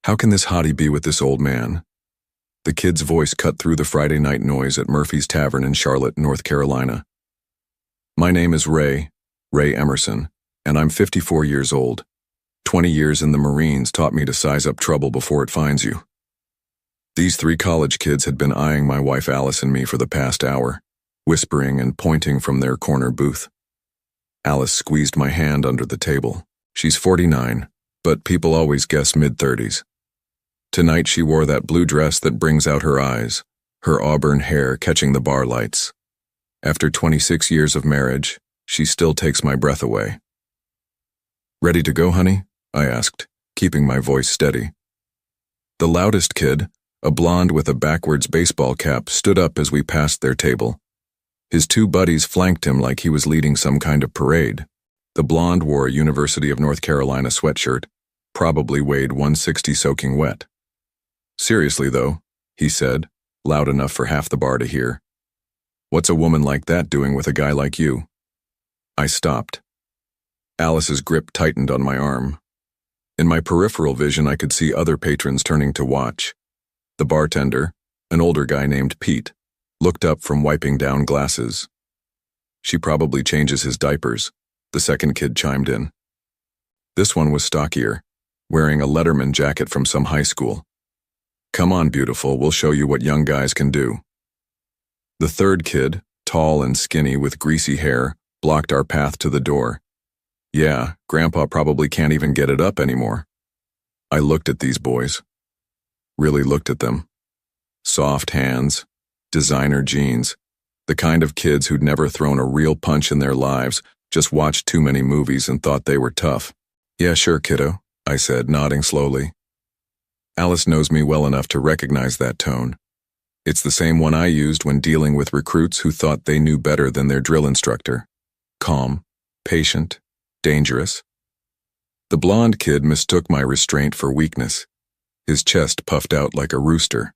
How can this hottie be with this old man? The kid's voice cut through the Friday night noise at Murphy's Tavern in Charlotte, North Carolina. My name is Ray Emerson, and I'm 54 years old. 20 years in the Marines taught me to size up trouble before it finds you. These three college kids had been eyeing my wife Alice and me for the past hour, whispering and pointing from their corner booth. Alice squeezed my hand under the table. She's 49, but people always guess mid-30s. Tonight she wore that blue dress that brings out her eyes, her auburn hair catching the bar lights. After 26 years of marriage, she still takes my breath away. "Ready to go, honey?" I asked, keeping my voice steady. The loudest kid, a blonde with a backwards baseball cap, stood up as we passed their table. His two buddies flanked him like he was leading some kind of parade. The blonde wore a University of North Carolina sweatshirt, probably weighed 160 soaking wet. "Seriously, though," he said, loud enough for half the bar to hear. "What's a woman like that doing with a guy like you?" I stopped. Alice's grip tightened on my arm. In my peripheral vision, I could see other patrons turning to watch. The bartender, an older guy named Pete, looked up from wiping down glasses. "She probably changes his diapers," the second kid chimed in. This one was stockier, wearing a Letterman jacket from some high school. "Come on, beautiful, we'll show you what young guys can do." The third kid, tall and skinny with greasy hair, blocked our path to the door. "Yeah, Grandpa probably can't even get it up anymore." I looked at these boys. Really looked at them. Soft hands, designer jeans, the kind of kids who'd never thrown a real punch in their lives, just watched too many movies and thought they were tough. "Yeah, sure, kiddo," I said, nodding slowly. Alice knows me well enough to recognize that tone. It's the same one I used when dealing with recruits who thought they knew better than their drill instructor. Calm, patient, dangerous. The blonde kid mistook my restraint for weakness. His chest puffed out like a rooster.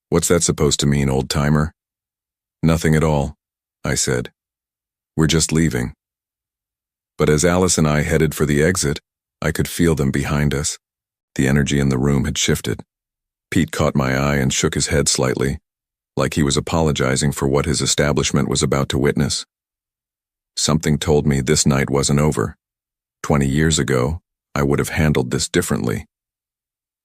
"What's that supposed to mean, old-timer?" "Nothing at all," I said. "We're just leaving." But as Alice and I headed for the exit, I could feel them behind us. The energy in the room had shifted. Pete caught my eye and shook his head slightly, like he was apologizing for what his establishment was about to witness. Something told me this night wasn't over. 20 years ago, I would have handled this differently.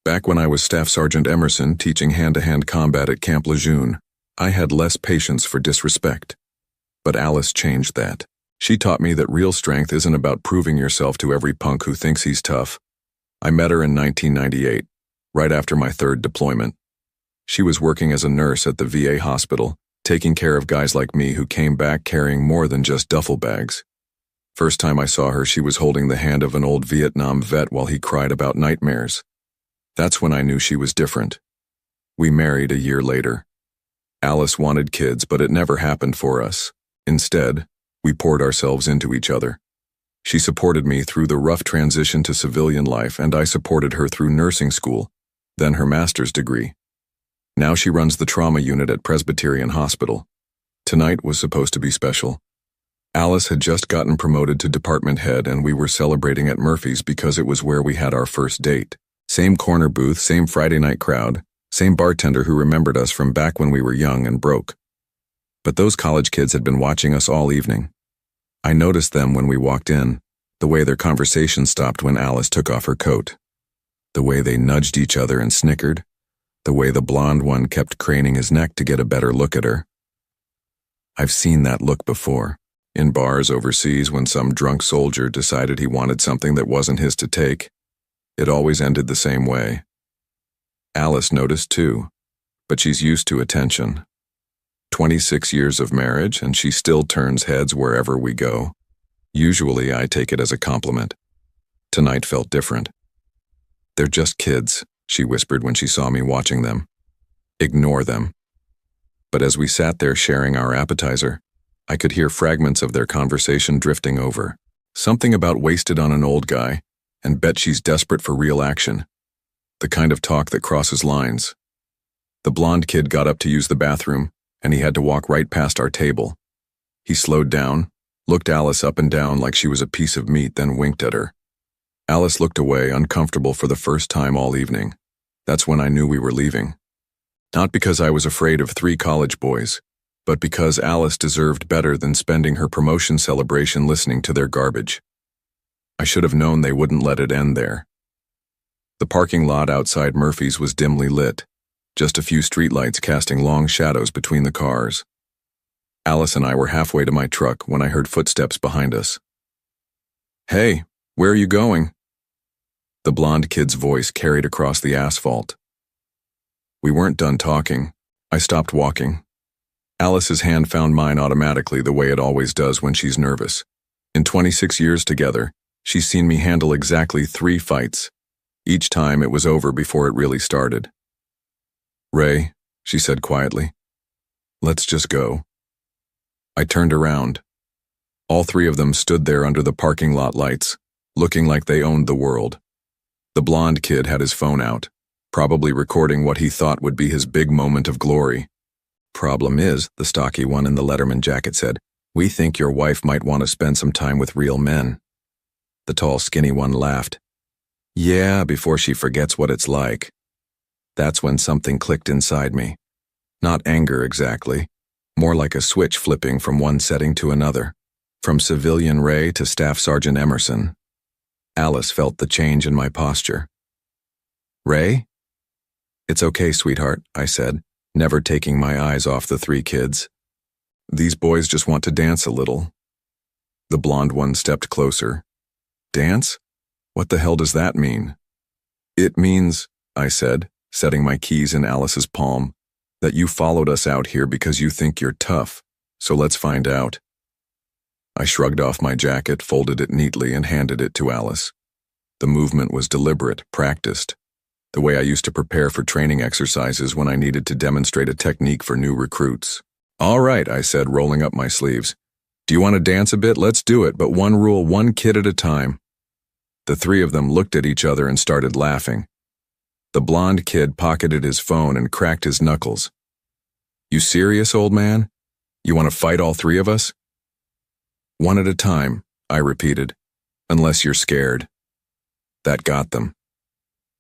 Back when I was Staff Sergeant Emerson teaching hand-to-hand combat at Camp Lejeune, I had less patience for disrespect. But Alice changed that. She taught me that real strength isn't about proving yourself to every punk who thinks he's tough. I met her in 1998, right after my third deployment. She was working as a nurse at the VA hospital, taking care of guys like me who came back carrying more than just duffel bags. First time I saw her, she was holding the hand of an old Vietnam vet while he cried about nightmares. That's when I knew she was different. We married a year later. Alice wanted kids, but it never happened for us. Instead, we poured ourselves into each other. She supported me through the rough transition to civilian life, and I supported her through nursing school, then her master's degree. Now she runs the trauma unit at Presbyterian Hospital. Tonight was supposed to be special. Alice had just gotten promoted to department head, and we were celebrating at Murphy's because it was where we had our first date. Same corner booth, same Friday night crowd, same bartender who remembered us from back when we were young and broke. But those college kids had been watching us all evening. I noticed them when we walked in, the way their conversation stopped when Alice took off her coat, the way they nudged each other and snickered, the way the blonde one kept craning his neck to get a better look at her. I've seen that look before, in bars overseas when some drunk soldier decided he wanted something that wasn't his to take. It always ended the same way. Alice noticed too, but she's used to attention. 26 years of marriage, and she still turns heads wherever we go. Usually I take it as a compliment. Tonight felt different. "They're just kids," she whispered when she saw me watching them. "Ignore them." But as we sat there sharing our appetizer, I could hear fragments of their conversation drifting over. Something about wasted on an old guy, and bet she's desperate for real action. The kind of talk that crosses lines. The blonde kid got up to use the bathroom, and he had to walk right past our table. He slowed down, looked Alice up and down like she was a piece of meat, then winked at her. Alice looked away, uncomfortable for the first time all evening. That's when I knew we were leaving. Not because I was afraid of 3 college boys, but because Alice deserved better than spending her promotion celebration listening to their garbage. I should have known they wouldn't let it end there. The parking lot outside Murphy's was dimly lit, just a few streetlights casting long shadows between the cars. Alice and I were halfway to my truck when I heard footsteps behind us. "Hey, where are you going?" The blonde kid's voice carried across the asphalt. We weren't done talking. I stopped walking. Alice's hand found mine automatically, the way it always does when she's nervous. In 26 years together, she's seen me handle exactly 3 fights. Each time it was over before it really started. "Ray," she said quietly, "let's just go." I turned around. All 3 of them stood there under the parking lot lights, looking like they owned the world. The blonde kid had his phone out, probably recording what he thought would be his big moment of glory. "Problem is," the stocky one in the Letterman jacket said, "we think your wife might want to spend some time with real men." The tall, skinny one laughed. "Yeah, before she forgets what it's like." That's when something clicked inside me. Not anger exactly, more like a switch flipping from one setting to another, from civilian Ray to Staff Sergeant Emerson. Alice felt the change in my posture. "Ray?" "It's okay, sweetheart," I said, never taking my eyes off the 3 kids. "These boys just want to dance a little." The blonde one stepped closer. "Dance? What the hell does that mean?" "It means," I said, setting my keys in Alice's palm, "that you followed us out here because you think you're tough, so let's find out." I shrugged off my jacket, folded it neatly, and handed it to Alice. The movement was deliberate, practiced, the way I used to prepare for training exercises when I needed to demonstrate a technique for new recruits. "All right," I said, rolling up my sleeves. "Do you want to dance a bit? Let's do it, but one rule, 1 kid at a time." The 3 of them looked at each other and started laughing. The blonde kid pocketed his phone and cracked his knuckles. "You serious, old man? You want to fight all 3 of us?" "1 at a time," I repeated, "unless you're scared." That got them.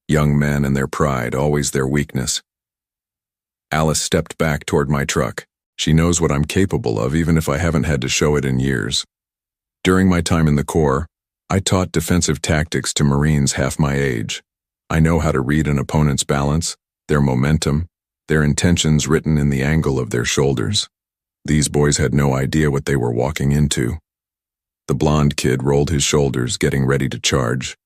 Young men and their pride, always their weakness. Alice stepped back toward my truck. She knows what I'm capable of, even if I haven't had to show it in years. During my time in the Corps, I taught defensive tactics to Marines half my age. I know how to read an opponent's balance, their momentum, their intentions written in the angle of their shoulders. These boys had no idea what they were walking into. The blonde kid rolled his shoulders, getting ready to charge.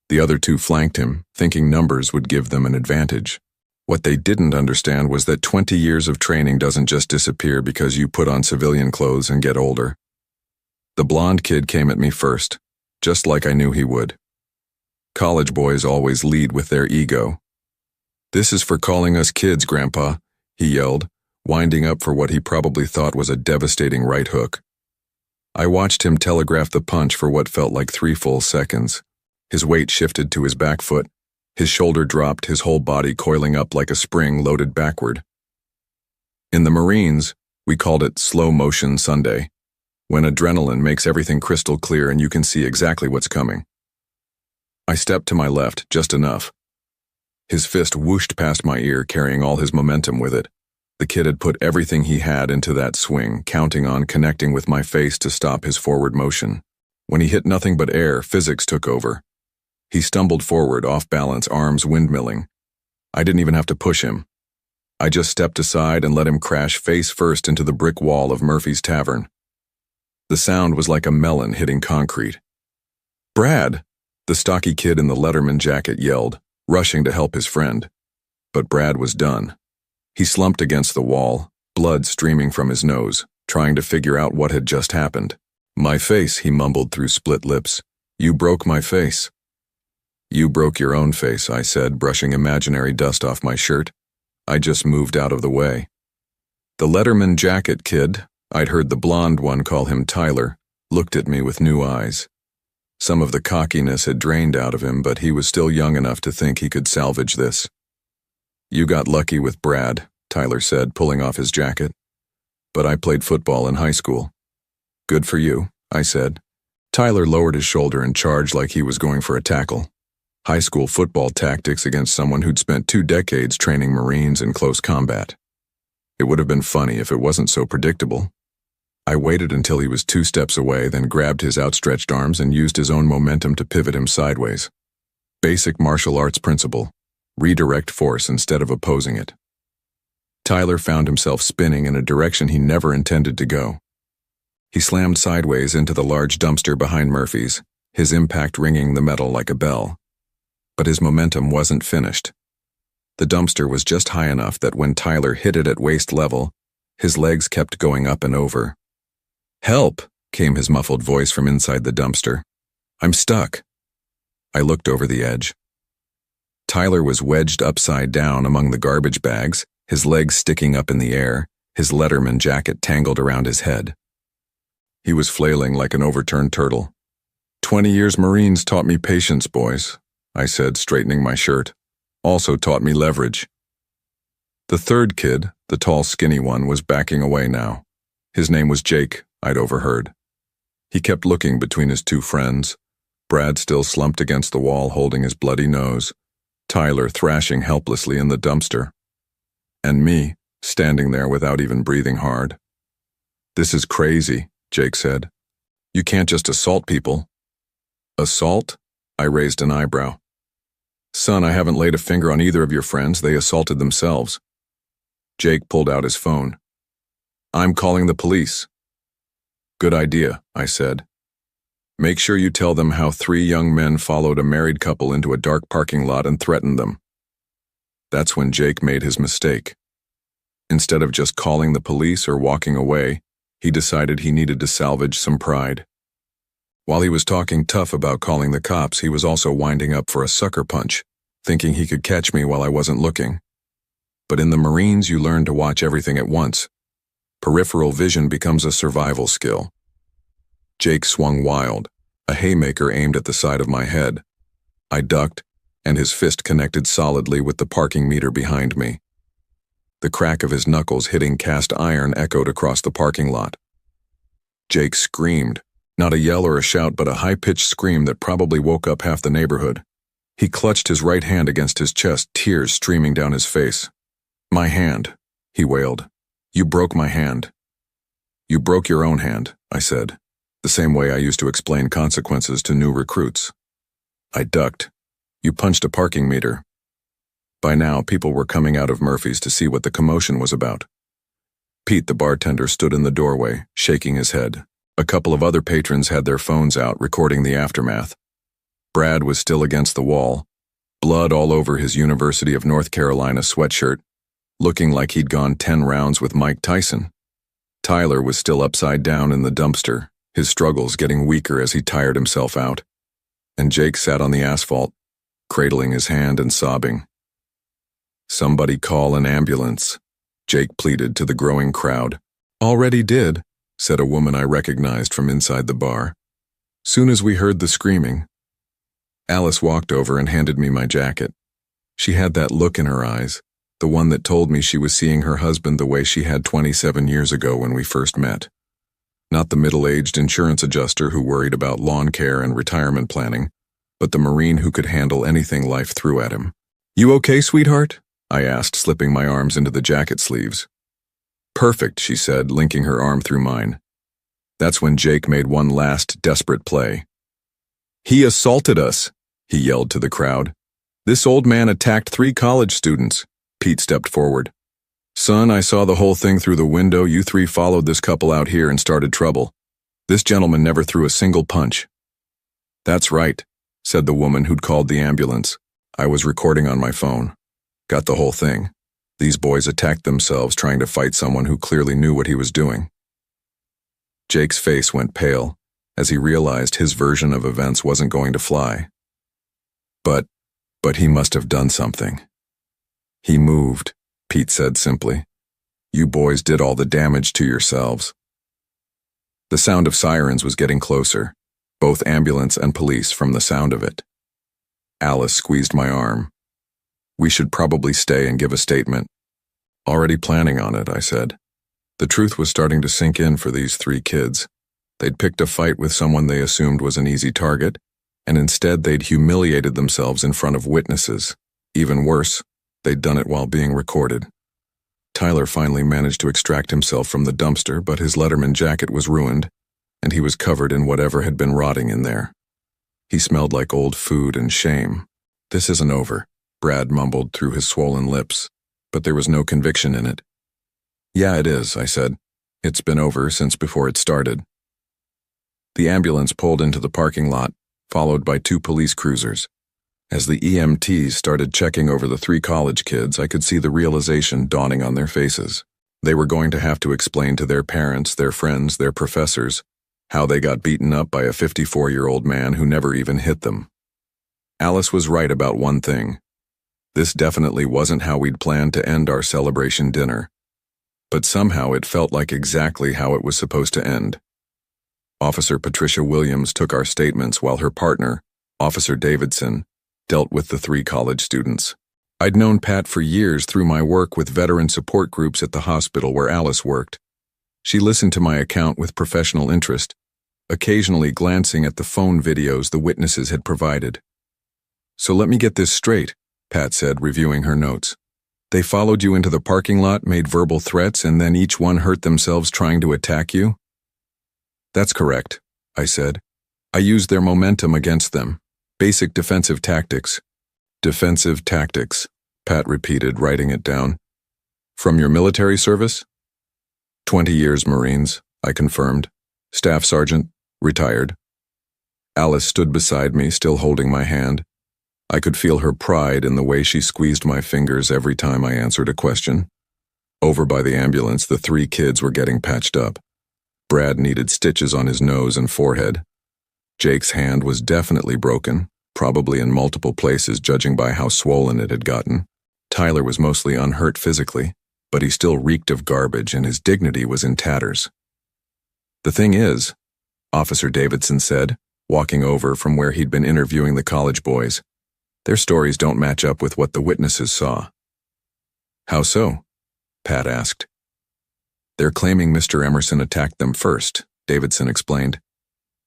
The other 2 flanked him, thinking numbers would give them an advantage. What they didn't understand was that 20 years of training doesn't just disappear because you put on civilian clothes and get older. The blonde kid came at me first, just like I knew he would. College boys always lead with their ego. "This is for calling us kids, Grandpa," he yelled, winding up for what he probably thought was a devastating right hook. I watched him telegraph the punch for what felt like 3 full seconds. His weight shifted to his back foot. His shoulder dropped, his whole body coiling up like a spring loaded backward. In the Marines, we called it slow motion Sunday, when adrenaline makes everything crystal clear and you can see exactly what's coming. I stepped to my left, just enough. His fist whooshed past my ear, carrying all his momentum with it. The kid had put everything he had into that swing, counting on connecting with my face to stop his forward motion. When he hit nothing but air, physics took over. He stumbled forward, off balance, arms windmilling. I didn't even have to push him. I just stepped aside and let him crash face first into the brick wall of Murphy's Tavern. The sound was like a melon hitting concrete. "Brad!" the stocky kid in the Letterman jacket yelled, rushing to help his friend. But Brad was done. He slumped against the wall, blood streaming from his nose, trying to figure out what had just happened. "My face," he mumbled through split lips. "You broke my face." "You broke your own face," I said, brushing imaginary dust off my shirt. I just moved out of the way. The Letterman jacket kid, I'd heard the blonde one call him Tyler, looked at me with new eyes. Some of the cockiness had drained out of him, but he was still young enough to think he could salvage this. "You got lucky with Brad," Tyler said, pulling off his jacket. "But I played football in high school." "Good for you," I said. Tyler lowered his shoulder and charged like he was going for a tackle. High school football tactics against someone who'd spent 2 decades training Marines in close combat. It would have been funny if it wasn't so predictable. I waited until he was 2 steps away, then grabbed his outstretched arms and used his own momentum to pivot him sideways. Basic martial arts principle: redirect force instead of opposing it. Tyler found himself spinning in a direction he never intended to go. He slammed sideways into the large dumpster behind Murphy's, his impact ringing the metal like a bell. But his momentum wasn't finished. The dumpster was just high enough that when Tyler hit it at waist level, his legs kept going up and over. "Help!" came his muffled voice from inside the dumpster. "I'm stuck." I looked over the edge. Tyler was wedged upside down among the garbage bags, his legs sticking up in the air, his Letterman jacket tangled around his head. He was flailing like an overturned turtle. 20 years Marines taught me patience, boys," I said, straightening my shirt. "Also taught me leverage." The third kid, the tall, skinny one, was backing away now. His name was Jake, I'd overheard. He kept looking between his 2 friends, Brad still slumped against the wall holding his bloody nose, Tyler thrashing helplessly in the dumpster, and me, standing there without even breathing hard. "This is crazy," Jake said. "You can't just assault people." "Assault?" I raised an eyebrow. "Son, I haven't laid a finger on either of your friends. They assaulted themselves." Jake pulled out his phone. "I'm calling the police." "Good idea," I said. "Make sure you tell them how 3 young men followed a married couple into a dark parking lot and threatened them." That's when Jake made his mistake. Instead of just calling the police or walking away, he decided he needed to salvage some pride. While he was talking tough about calling the cops, he was also winding up for a sucker punch, thinking he could catch me while I wasn't looking. But in the Marines, you learn to watch everything at once. Peripheral vision becomes a survival skill. Jake swung wild, a haymaker aimed at the side of my head. I ducked, and his fist connected solidly with the parking meter behind me. The crack of his knuckles hitting cast iron echoed across the parking lot. Jake screamed, not a yell or a shout, but a high-pitched scream that probably woke up half the neighborhood. He clutched his right hand against his chest, tears streaming down his face. "My hand," he wailed. "You broke my hand." "You broke your own hand," I said, the same way I used to explain consequences to new recruits. I ducked. "You punched a parking meter." By now, people were coming out of Murphy's to see what the commotion was about. Pete, the bartender, stood in the doorway, shaking his head. A couple of other patrons had their phones out, recording the aftermath. Brad was still against the wall, blood all over his University of North Carolina sweatshirt, looking like he'd gone 10 rounds with Mike Tyson. Tyler was still upside down in the dumpster, his struggles getting weaker as he tired himself out. And Jake sat on the asphalt, cradling his hand and sobbing. "Somebody call an ambulance," Jake pleaded to the growing crowd. "Already did," said a woman I recognized from inside the bar. Soon as we heard the screaming, Alice walked over and handed me my jacket. She had that look in her eyes, the one that told me she was seeing her husband the way she had 27 years ago when we first met. Not the middle-aged insurance adjuster who worried about lawn care and retirement planning, but the Marine who could handle anything life threw at him. "You okay, sweetheart?" I asked, slipping my arms into the jacket sleeves. "Perfect," she said, linking her arm through mine. That's when Jake made one last desperate play. "He assaulted us," he yelled to the crowd. "This old man attacked 3 college students." Pete stepped forward. "Son, I saw the whole thing through the window. You 3 followed this couple out here and started trouble. This gentleman never threw a single punch." "That's right," said the woman who'd called the ambulance. "I was recording on my phone. Got the whole thing. These boys attacked themselves trying to fight someone who clearly knew what he was doing." Jake's face went pale as he realized his version of events wasn't going to fly. But he must have done something. "He moved," Pete said simply. "You boys did all the damage to yourselves." The sound of sirens was getting closer, both ambulance and police from the sound of it. Alice squeezed my arm. "We should probably stay and give a statement." "Already planning on it," I said. The truth was starting to sink in for these 3 kids. They'd picked a fight with someone they assumed was an easy target, and instead they'd humiliated themselves in front of witnesses. Even worse, they'd done it while being recorded. Tyler finally managed to extract himself from the dumpster, but his Letterman jacket was ruined, and he was covered in whatever had been rotting in there. He smelled like old food and shame. "This isn't over," Brad mumbled through his swollen lips, but there was no conviction in it. "Yeah, it is," I said. "It's been over since before it started." The ambulance pulled into the parking lot, followed by 2 police cruisers. As the EMTs started checking over the 3 college kids, I could see the realization dawning on their faces. They were going to have to explain to their parents, their friends, their professors, how they got beaten up by a 54-year-old man who never even hit them. Alice was right about one thing. This definitely wasn't how we'd planned to end our celebration dinner. But somehow it felt like exactly how it was supposed to end. Officer Patricia Williams took our statements while her partner, Officer Davidson, dealt with the 3 college students. I'd known Pat for years through my work with veteran support groups at the hospital where Alice worked. She listened to my account with professional interest, occasionally glancing at the phone videos the witnesses had provided. "So let me get this straight," Pat said, reviewing her notes. "They followed you into the parking lot, made verbal threats, and then each one hurt themselves trying to attack you?" "That's correct," I said. "I used their momentum against them. Basic defensive tactics." "Defensive tactics," Pat repeated, writing it down. "From your military service?" 20 years Marines, I confirmed. Staff Sergeant, retired. Alice stood beside me, still holding my hand. I could feel her pride in the way she squeezed my fingers every time I answered a question. Over by the ambulance, the 3 kids were getting patched up. Brad needed stitches on his nose and forehead. Jake's hand was definitely broken, probably in multiple places judging by how swollen it had gotten. Tyler was mostly unhurt physically, but he still reeked of garbage and his dignity was in tatters. "The thing is," Officer Davidson said, walking over from where he'd been interviewing the college boys, "their stories don't match up with what the witnesses saw." "How so?" Pat asked. "They're claiming Mr. Emerson attacked them first," Davidson explained.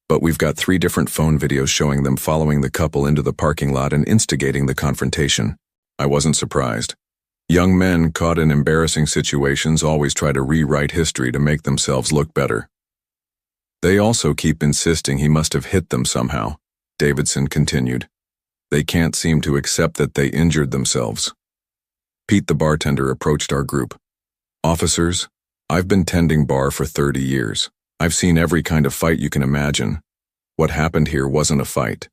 "But we've got 3 different phone videos showing them following the couple into the parking lot and instigating the confrontation." I wasn't surprised. Young men caught in embarrassing situations always try to rewrite history to make themselves look better. "They also keep insisting he must have hit them somehow," Davidson continued. "They can't seem to accept that they injured themselves." Pete the bartender approached our group. "Officers, I've been tending bar for 30 years. I've seen every kind of fight you can imagine. What happened here wasn't a fight.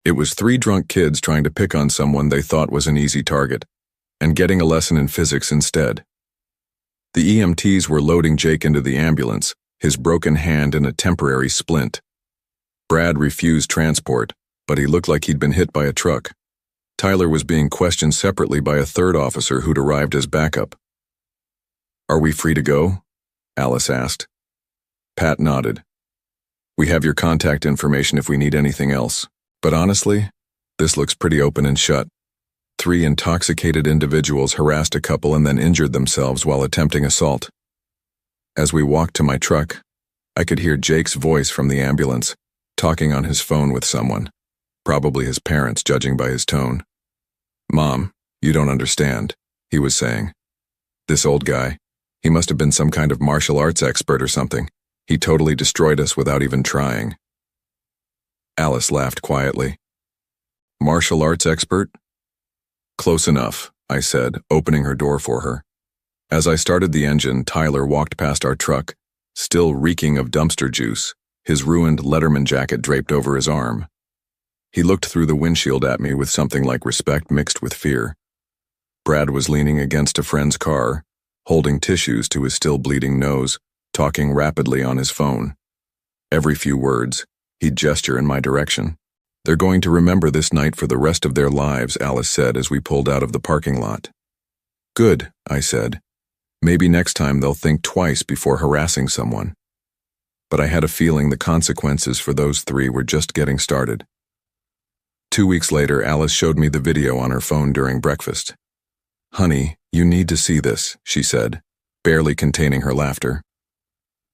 It was 3 drunk kids trying to pick on someone they thought was an easy target, and getting a lesson in physics instead." The EMTs were loading Jake into the ambulance, his broken hand in a temporary splint. Brad refused transport, but he looked like he'd been hit by a truck. Tyler was being questioned separately by a 3rd officer who'd arrived as backup. "Are we free to go?" Alice asked. Pat nodded. "We have your contact information if we need anything else. But honestly, this looks pretty open and shut. 3 intoxicated individuals harassed a couple and then injured themselves while attempting assault." As we walked to my truck, I could hear Jake's voice from the ambulance, talking on his phone with someone, probably his parents judging by his tone. "Mom, you don't understand," he was saying. "This old guy, he must have been some kind of martial arts expert or something. He totally destroyed us without even trying." Alice laughed quietly. "Martial arts expert?" "Close enough," I said, opening her door for her. As I started the engine, Tyler walked past our truck, still reeking of dumpster juice, his ruined Letterman jacket draped over his arm. He looked through the windshield at me with something like respect mixed with fear. Brad was leaning against a friend's car, holding tissues to his still bleeding nose, talking rapidly on his phone. Every few words, he'd gesture in my direction. "They're going to remember this night for the rest of their lives," Alice said as we pulled out of the parking lot. "Good," I said. "Maybe next time they'll think twice before harassing someone." But I had a feeling the consequences for those 3 were just getting started. 2 weeks later, Alice showed me the video on her phone during breakfast. "Honey, you need to see this," she said, barely containing her laughter.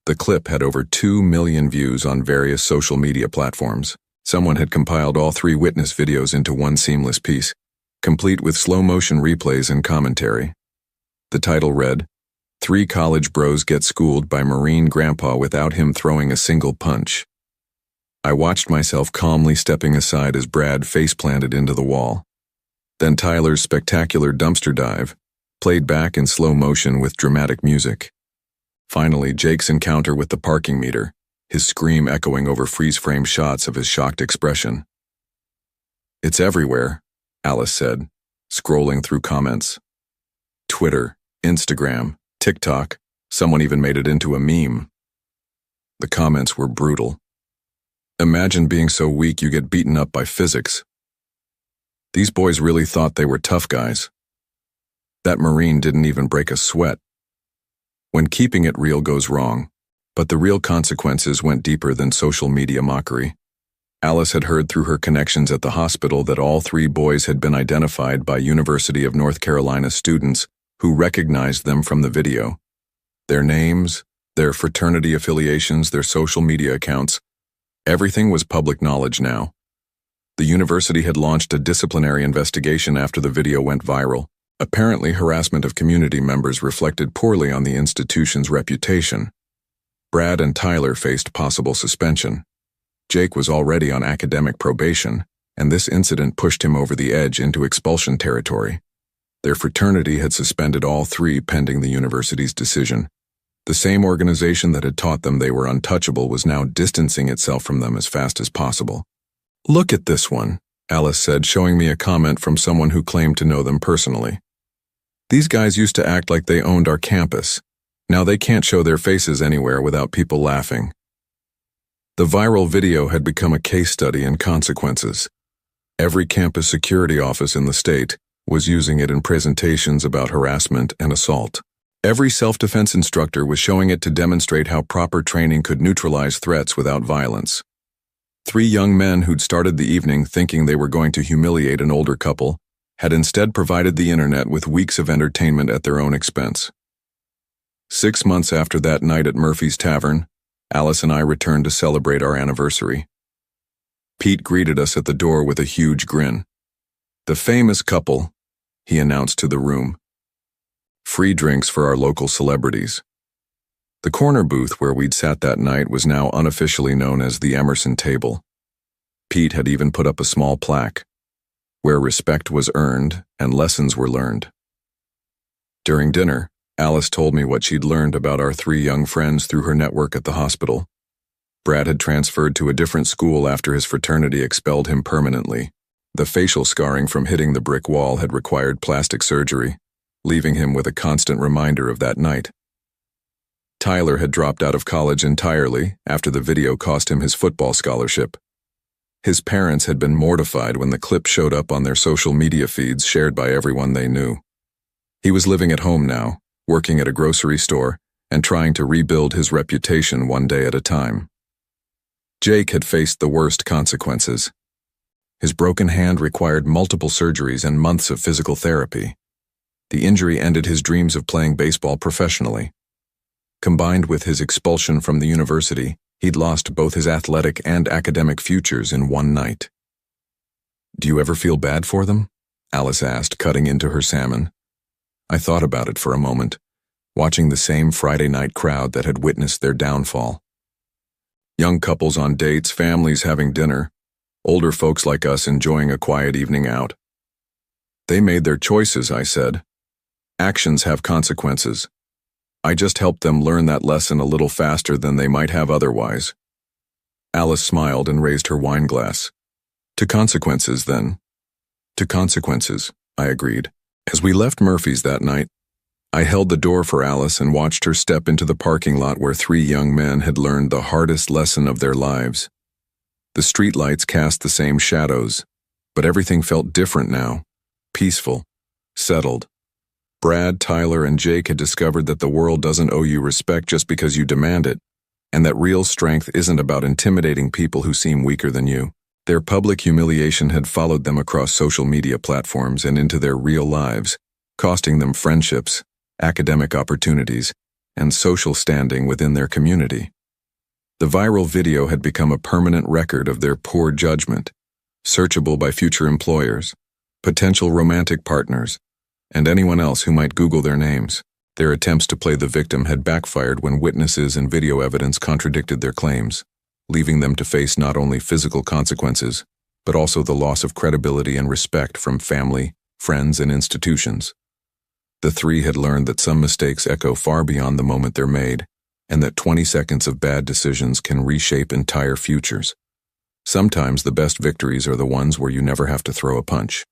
The clip had over 2 million views on various social media platforms. Someone had compiled all 3 witness videos into one seamless piece, complete with slow-motion replays and commentary. The title read, "3 College Bros Get Schooled by Marine Grandpa Without Him Throwing a Single Punch." I watched myself calmly stepping aside as Brad face-planted into the wall. Then Tyler's spectacular dumpster dive, played back in slow motion with dramatic music. Finally, Jake's encounter with the parking meter, his scream echoing over freeze-frame shots of his shocked expression. "It's everywhere," Alice said, scrolling through comments. Twitter, Instagram, TikTok, someone even made it into a meme. The comments were brutal. "Imagine being so weak you get beaten up by physics. These boys really thought they were tough guys. That Marine didn't even break a sweat." When keeping it real goes wrong, but the real consequences went deeper than social media mockery. Alice had heard through her connections at the hospital that all 3 boys had been identified by University of North Carolina students who recognized them from the video. Their names, their fraternity affiliations, their social media accounts, everything was public knowledge now. The university had launched a disciplinary investigation after the video went viral. Apparently, harassment of community members reflected poorly on the institution's reputation. Brad and Tyler faced possible suspension. Jake was already on academic probation, and this incident pushed him over the edge into expulsion territory. Their fraternity had suspended all 3 pending the university's decision. The same organization that had taught them they were untouchable was now distancing itself from them as fast as possible. "Look at this one," Alice said, showing me a comment from someone who claimed to know them personally. "These guys used to act like they owned our campus. Now they can't show their faces anywhere without people laughing." The viral video had become a case study in consequences. Every campus security office in the state was using it in presentations about harassment and assault. Every self-defense instructor was showing it to demonstrate how proper training could neutralize threats without violence. 3 young men who'd started the evening thinking they were going to humiliate an older couple had instead provided the internet with weeks of entertainment at their own expense. 6 months after that night at Murphy's Tavern, Alice and I returned to celebrate our anniversary. Pete greeted us at the door with a huge grin. "The famous couple," he announced to the room. Free drinks for our local celebrities. The corner booth where we'd sat that night was now unofficially known as the Emerson Table. Pete had even put up a small plaque, "Where respect was earned and lessons were learned." During dinner, Alice told me what she'd learned about our 3 young friends through her network at the hospital. Brad had transferred to a different school after his fraternity expelled him permanently. The facial scarring from hitting the brick wall had required plastic surgery, leaving him with a constant reminder of that night. Tyler had dropped out of college entirely after the video cost him his football scholarship. His parents had been mortified when the clip showed up on their social media feeds shared by everyone they knew. He was living at home now, working at a grocery store, and trying to rebuild his reputation one day at a time. Jake had faced the worst consequences. His broken hand required multiple surgeries and months of physical therapy. The injury ended his dreams of playing baseball professionally. Combined with his expulsion from the university, he'd lost both his athletic and academic futures in one night. "Do you ever feel bad for them?" Alice asked, cutting into her salmon. I thought about it for a moment, watching the same Friday night crowd that had witnessed their downfall. Young couples on dates, families having dinner, older folks like us enjoying a quiet evening out. "They made their choices," I said. "Actions have consequences. I just helped them learn that lesson a little faster than they might have otherwise." Alice smiled and raised her wine glass. "To consequences, then." "To consequences," I agreed. As we left Murphy's that night, I held the door for Alice and watched her step into the parking lot where 3 young men had learned the hardest lesson of their lives. The streetlights cast the same shadows, but everything felt different now, peaceful, settled. Brad, Tyler, and Jake had discovered that the world doesn't owe you respect just because you demand it, and that real strength isn't about intimidating people who seem weaker than you. Their public humiliation had followed them across social media platforms and into their real lives, costing them friendships, academic opportunities, and social standing within their community. The viral video had become a permanent record of their poor judgment, searchable by future employers, potential romantic partners, and anyone else who might Google their names. Their attempts to play the victim had backfired when witnesses and video evidence contradicted their claims, leaving them to face not only physical consequences, but also the loss of credibility and respect from family, friends, and institutions. The three had learned that some mistakes echo far beyond the moment they're made, and that 20 seconds of bad decisions can reshape entire futures. Sometimes the best victories are the ones where you never have to throw a punch.